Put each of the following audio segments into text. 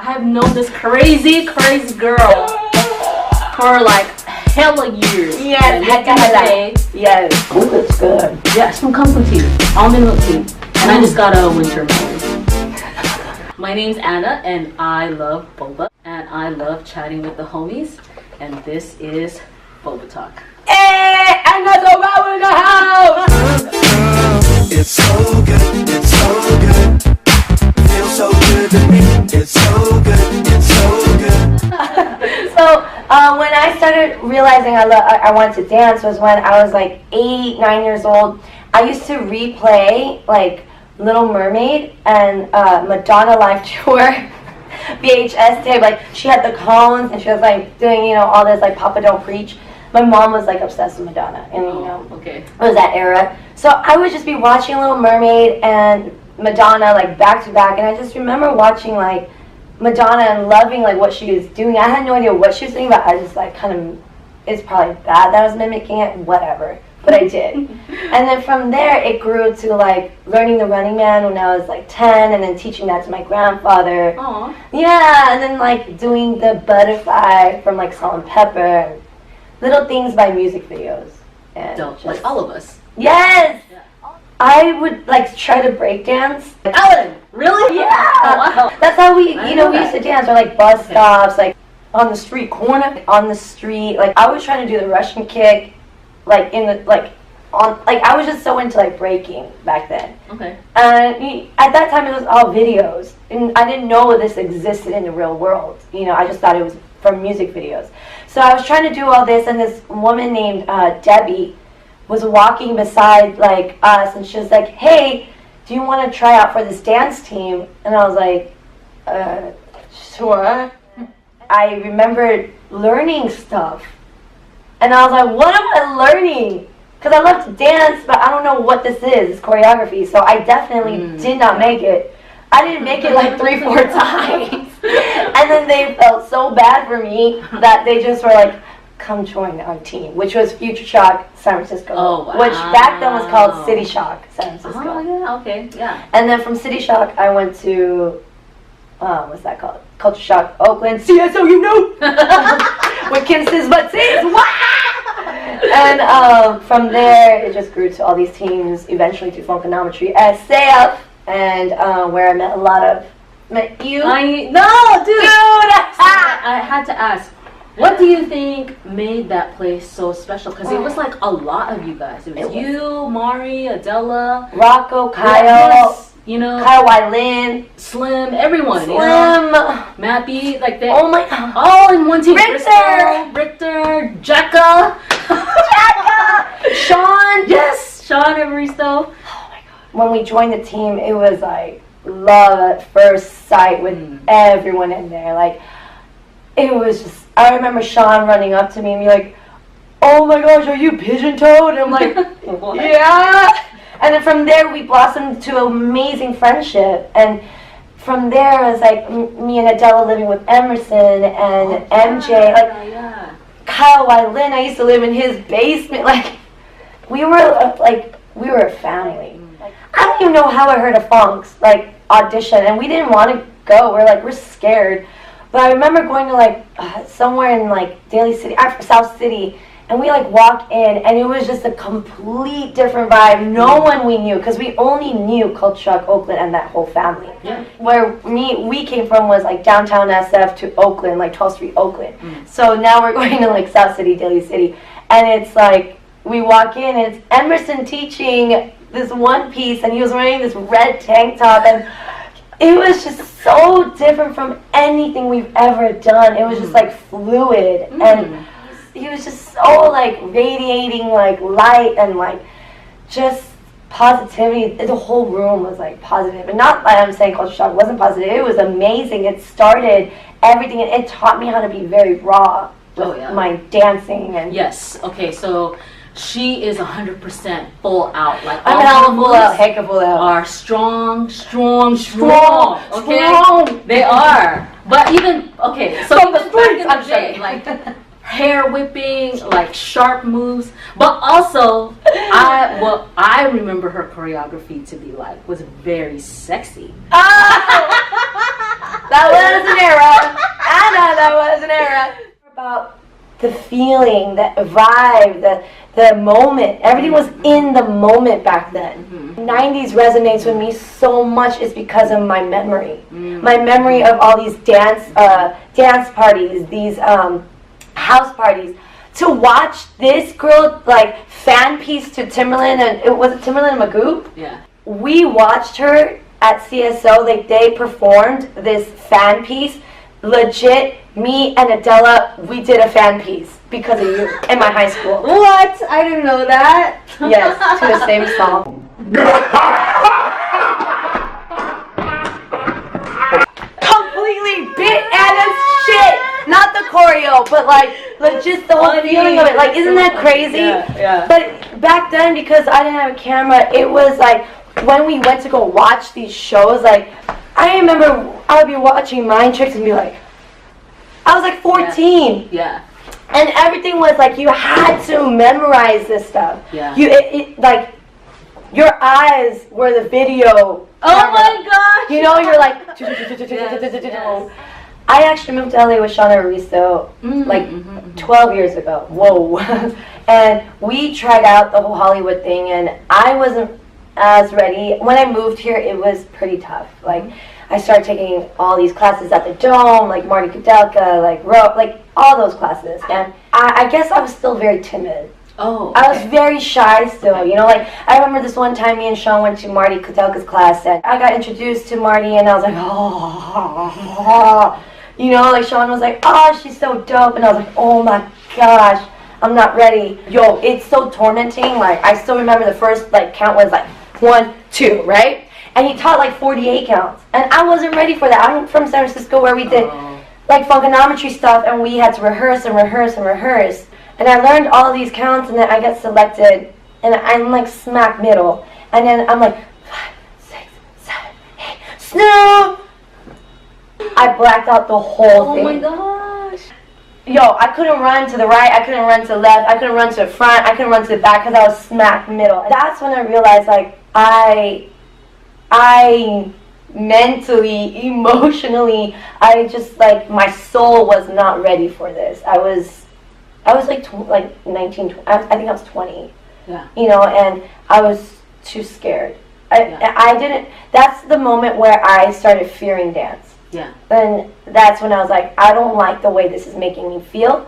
I've known this crazy girl for like hella years. Yes, yes. Oh, it's good. Yeah, it's from comfort tea, almond milk tea, and I just got a winter melon. My name's Anna, and I love boba, and I love chatting with the homies, and this is Boba Talk. Hey, ANNASARAO in the house! It's so good, it's so good. Feels so good to me. It's so good, it's so good. So when I started realizing I wanted to dance was when I was like 8, 9 years old. I used to replay like Little Mermaid and Madonna live tour VHS tape. Like she had the cones and she was like doing, you know, all this like Papa Don't Preach. My mom was like obsessed with Madonna, and you know, it was that era. So I would just be watching Little Mermaid and Madonna like back to back, and I just remember watching like Madonna and loving like what she was doing. I had no idea what she was doing, but I just like kind of, it's probably bad that I was mimicking it, whatever. But I did. And then from there it grew to like learning the Running Man when I was like 10, and then teaching that to my grandfather. Aww. Yeah, and then like doing the Butterfly from like Salt and Pepper, and little things by music videos. And Dope, like all of us. Yes! Yeah. I would like try to break dance. Ellen, really? Yeah! Oh, wow. That's how we, you know, we used to dance, or like bus stops, like on the street corner, on the street. Like I was trying to do the Russian kick, like in the, like on, like I was just so into like breaking back then. Okay. And at that time it was all videos, and I didn't know this existed in the real world. You know, I just thought it was from music videos. So I was trying to do all this, and this woman named Debbie was walking beside like us, and she was like, "Hey, do you want to try out for this dance team?" And I was like, "Sure." I remembered learning stuff, and I was like, "What am I learning?" Because I love to dance, but I don't know what this is. It's choreography, so I definitely did not make it. I didn't make it like 3, 4 times. And then they felt so bad for me that they just were like, "Come join our team," which was Future Shock San Francisco. Oh, wow. Which back then was called City Shock San Francisco. Oh, yeah, okay, yeah. And then from City Shock, I went to, what's that called? Culture Shock Oakland. CSO, you know! With Kim Sis But Sis. And from there, it just grew to all these teams, eventually to Funakanometry SF, and where I met a lot of, met you. No, dude! I had to ask, what do you think made that place so special? Because it was like a lot of you guys. It was you, Mari, Adela, Rocco, Kyle, yes, you know, Kyle Wylin, Slim, everyone. Slim, you know? Mappy, like they, oh my god, all in one team. Richter, Jacka, Sean, yes, Sean Evaristo. Oh my god! When we joined the team, it was like love at first sight with everyone in there. Like it was just. I remember Sean running up to me and be like, "Oh my gosh, are you pigeon-toed?" And I'm like, "Yeah." And then from there, we blossomed to an amazing friendship. And from there, it was like me and Adela living with Emerson and MJ. Like Kyle Wylin, I used to live in his basement. Like we were a family. I don't even know how I heard of Funk's like audition, and we didn't want to go. We're scared. But I remember going to like somewhere in like Daly City, South City, and we like walk in, and it was just a complete different vibe. No one we knew, because we only knew Culture Shock Oakland and that whole family. Yeah. Where we came from was like downtown SF to Oakland, like 12th Street Oakland. So now we're going to like South City, Daly City, and it's like we walk in, and it's Emerson teaching this one piece, and he was wearing this red tank top, and it was just so different from anything we've ever done. It was just like fluid, and he was just so like radiating like light and like just positivity. The whole room was like positive, and not that I'm saying Culture Shock wasn't positive. It was amazing. It started everything, and it taught me how to be very raw with my dancing. And yes, okay, so she is 100% full out. Like I'm hella full out, heck of full out. Are strong. Okay, they are. But even so from the even streets, back in the day, like hair whipping, like sharp moves. But also, I remember her choreography to be like was very sexy. Oh! That was an era. Anna, that was an era. About the feeling, the vibe, the moment. Everything was in the moment back then. 90s resonates with me so much is because of my memory. My memory of all these dance parties, these house parties. To watch this girl like fan piece to Timberland, and it was Timberland and Magoo. Yeah. We watched her at CSO. Like they performed this fan piece. Legit, me and Adela, we did a fan piece because of you in my high school. What? I didn't know that. Yes, to the same song. Completely bit Anna's shit. Not the choreo, but like just the whole feeling of it. Like, isn't that crazy? Yeah. But back then, because I didn't have a camera, it was like when we went to go watch these shows, like I remember I would be watching Mind Tricks and be like, I was like 14. Yeah. And everything was like you had to memorize this stuff. Yeah. It like your eyes were the video. Oh my gosh. You know, you're like. Yes. I actually moved to LA with Shauna Aristo like 12 years ago. Whoa. And we tried out the whole Hollywood thing, and I wasn't as ready. When I moved here, it was pretty tough. Like, I started taking all these classes at the Dome, like Marty Kudelka, like all those classes. And I guess I was still very timid. Oh, okay. I was very shy still, you know, like I remember this one time me and Sean went to Marty Kudelka's class, and I got introduced to Marty, and I was like, oh, you know, like Sean was like, oh, she's so dope, and I was like, oh my gosh, I'm not ready. Yo, it's so tormenting. Like, I still remember the first like count was like 1, 2, right? And he taught like 48 counts, and I wasn't ready for that. I'm from San Francisco where we did like Funakanometry stuff, and we had to rehearse and rehearse and rehearse. And I learned all these counts, and then I get selected, and I'm like smack middle. And then I'm like, 5, 6, 7, 8, Snoop! I blacked out the whole thing. Oh my gosh. Yo, I couldn't run to the right, I couldn't run to the left, I couldn't run to the front, I couldn't run to the back because I was smack middle. And that's when I realized, like, I mentally, emotionally, I just, like, my soul was not ready for this. I was like 19, I think I was 20, yeah. You know, and I was too scared. I didn't, that's the moment where I started fearing dance. Yeah. And that's when I was like, I don't like the way this is making me feel.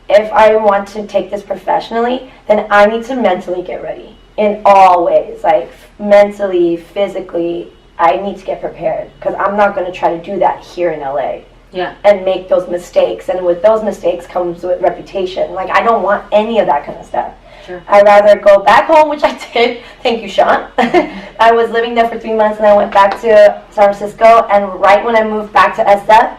If I want to take this professionally, then I need to mentally get ready in all ways, like mentally, physically. I need to get prepared because I'm not going to try to do that here in LA. Yeah. And make those mistakes, and with those mistakes comes with reputation. Like, I don't want any of that kind of stuff. Sure. I'd rather go back home, which I did. Thank you, Sean. I was living there for 3 months, and I went back to San Francisco, and right when I moved back to SF,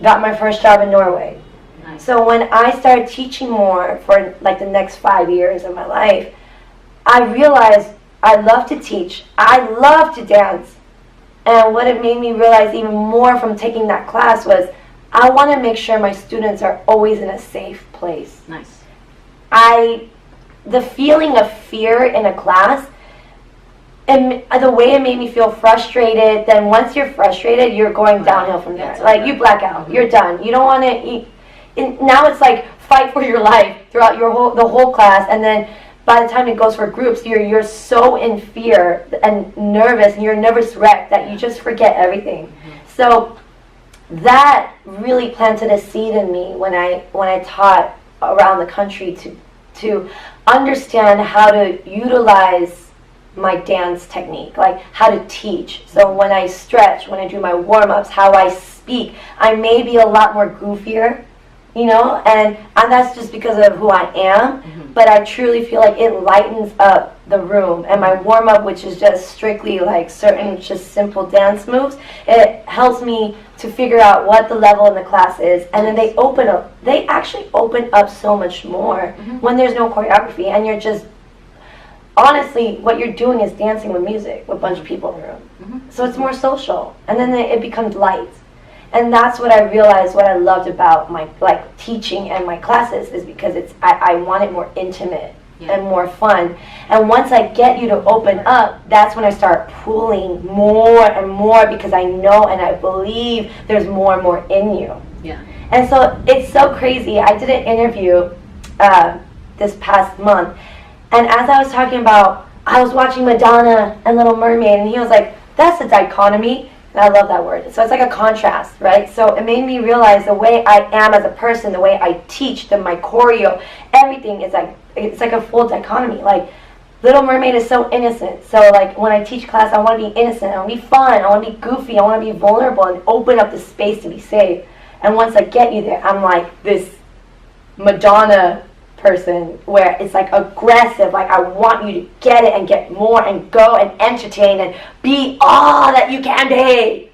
got my first job in Norway. Nice. So when I started teaching more for like the next 5 years of my life, I realized I love to teach. I love to dance. And what it made me realize even more from taking that class was I want to make sure my students are always in a safe place. Nice. The feeling of fear in a class, and the way it made me feel frustrated, then once you're frustrated, you're going downhill from there. Like, you black out. You're done. You don't want to eat. Now it's like fight for your life throughout the whole class, and then by the time it goes for groups, you're so in fear and nervous, and you're a nervous wreck that you just forget everything. So that really planted a seed in me when I taught around the country to understand how to utilize my dance technique, like how to teach. So when I stretch, when I do my warm-ups, how I speak, I may be a lot more goofier, you know, and that's just because of who I am. But I truly feel like it lightens up the room. And my warm-up, which is just strictly like certain just simple dance moves, it helps me to figure out what the level in the class is. And then they actually open up so much more when there's no choreography, and you're just, honestly, what you're doing is dancing with music with a bunch of people in the room. So it's more social, and then it becomes light. And that's what I realized, what I loved about my teaching and my classes, is because I want it more intimate and more fun. And once I get you to open up, that's when I start pulling more and more, because I know and I believe there's more and more in you. Yeah. And so it's so crazy. I did an interview this past month, and as I was talking about, I was watching Madonna and Little Mermaid, and he was like, that's a dichotomy. And I love that word. So it's like a contrast, right? So it made me realize the way I am as a person, the way I teach, my choreo, everything is like, it's like a full dichotomy. Like, Little Mermaid is so innocent. So like when I teach class, I want to be innocent, I want to be fun, I want to be goofy, I want to be vulnerable and open up the space to be safe. And once I get you there, I'm like this Madonna person where it's like aggressive, like I want you to get it and get more and go and entertain and be all that you can be.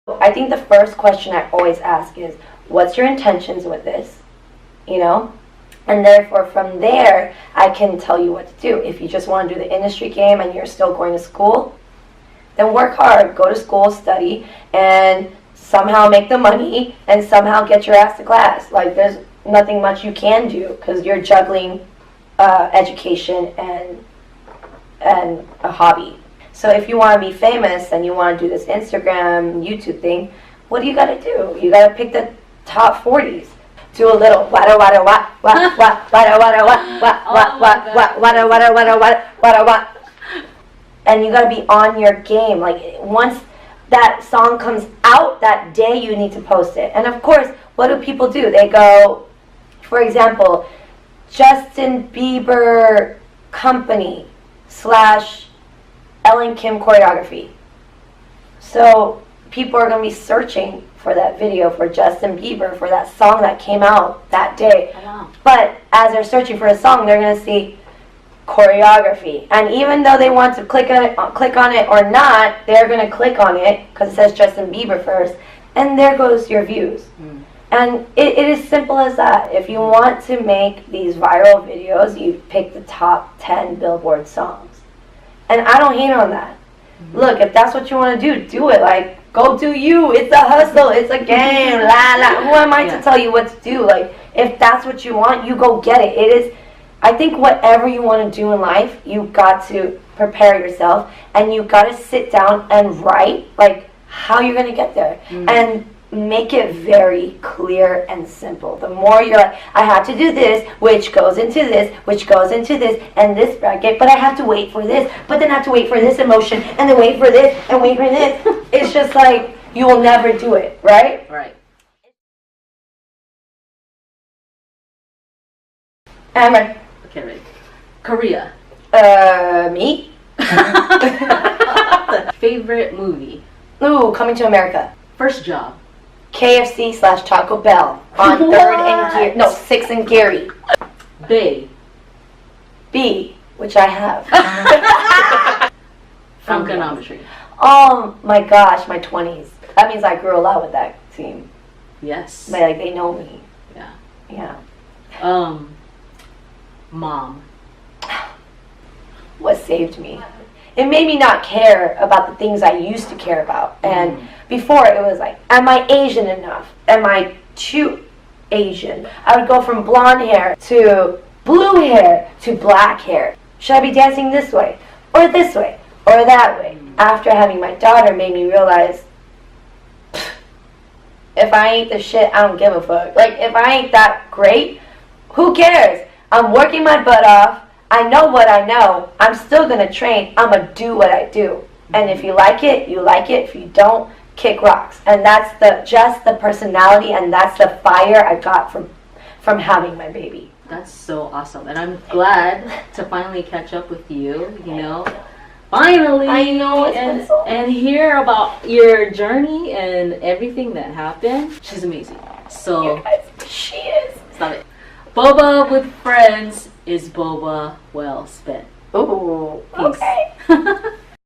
I think the first question I always ask is, what's your intentions with this? You know? And therefore from there, I can tell you what to do. If you just want to do the industry game and you're still going to school, then work hard, go to school, study, and somehow make the money and somehow get your ass to class. Like, there's nothing much you can do because you're juggling education and a hobby. So if you want to be famous and you want to do this Instagram, YouTube thing, what do you got to do? You got to pick the top 40s. Do a little wada wada wada wada wada wada wada wada wada wada wada wada wada. And you gotta be on your game. Like, once that song comes out, that day you need to post it. And of course, what do people do? They go, for example, Justin Bieber company / Ellen Kim choreography. So people are gonna be searching for that video for Justin Bieber, for that song that came out that day. Oh, wow. But as they're searching for a song, they're gonna see choreography, and even though they want to click on it or not, they're gonna click on it because it says Justin Bieber first, and there goes your views. And it is simple as that. If you want to make these viral videos, you pick the top 10 Billboard songs, and I don't hate on that. Look, if that's what you want to do it. Like, go do you. It's a hustle, it's a game. La la. Who am I to tell you what to do? Like, if that's what you want, you go get it. It is, I think whatever you want to do in life, you've got to prepare yourself, and you've got to sit down and write, like, how you're going to get there. And make it very clear and simple. The more you're like, I have to do this, which goes into this, which goes into this, and this bracket, but I have to wait for this, but then I have to wait for this emotion, and then wait for this, and wait for this. It's just like, you will never do it, right? Right. Amber. Okay, ready. Korea. Me? Favorite movie? Ooh, Coming to America. First job? KFC / Taco Bell on 3rd and Geary. No, 6th and Geary. Bay. B, which I have. Funakanometry. Oh my gosh, my 20s. That means I grew a lot with that team. Yes. Like, they know me. Yeah. Yeah. Mom. What saved me? It made me not care about the things I used to care about. And before, it was like, am I Asian enough? Am I too Asian? I would go from blonde hair to blue hair to black hair. Should I be dancing this way or that way? After having my daughter, made me realize, if I ain't the shit, I don't give a fuck. Like, if I ain't that great, who cares? I'm working my butt off. I know what I know. I'm still going to train. I'm going to do what I do. And if you like it, you like it. If you don't, kick rocks. And that's just the personality, and that's the fire I got from having my baby. That's so awesome. And I'm glad to finally catch up with you, you know. Finally. I know. And hear about your journey and everything that happened. She's amazing. So, She is. Stop it. Boba with friends is Boba well spent. Ooh. Peace. Okay.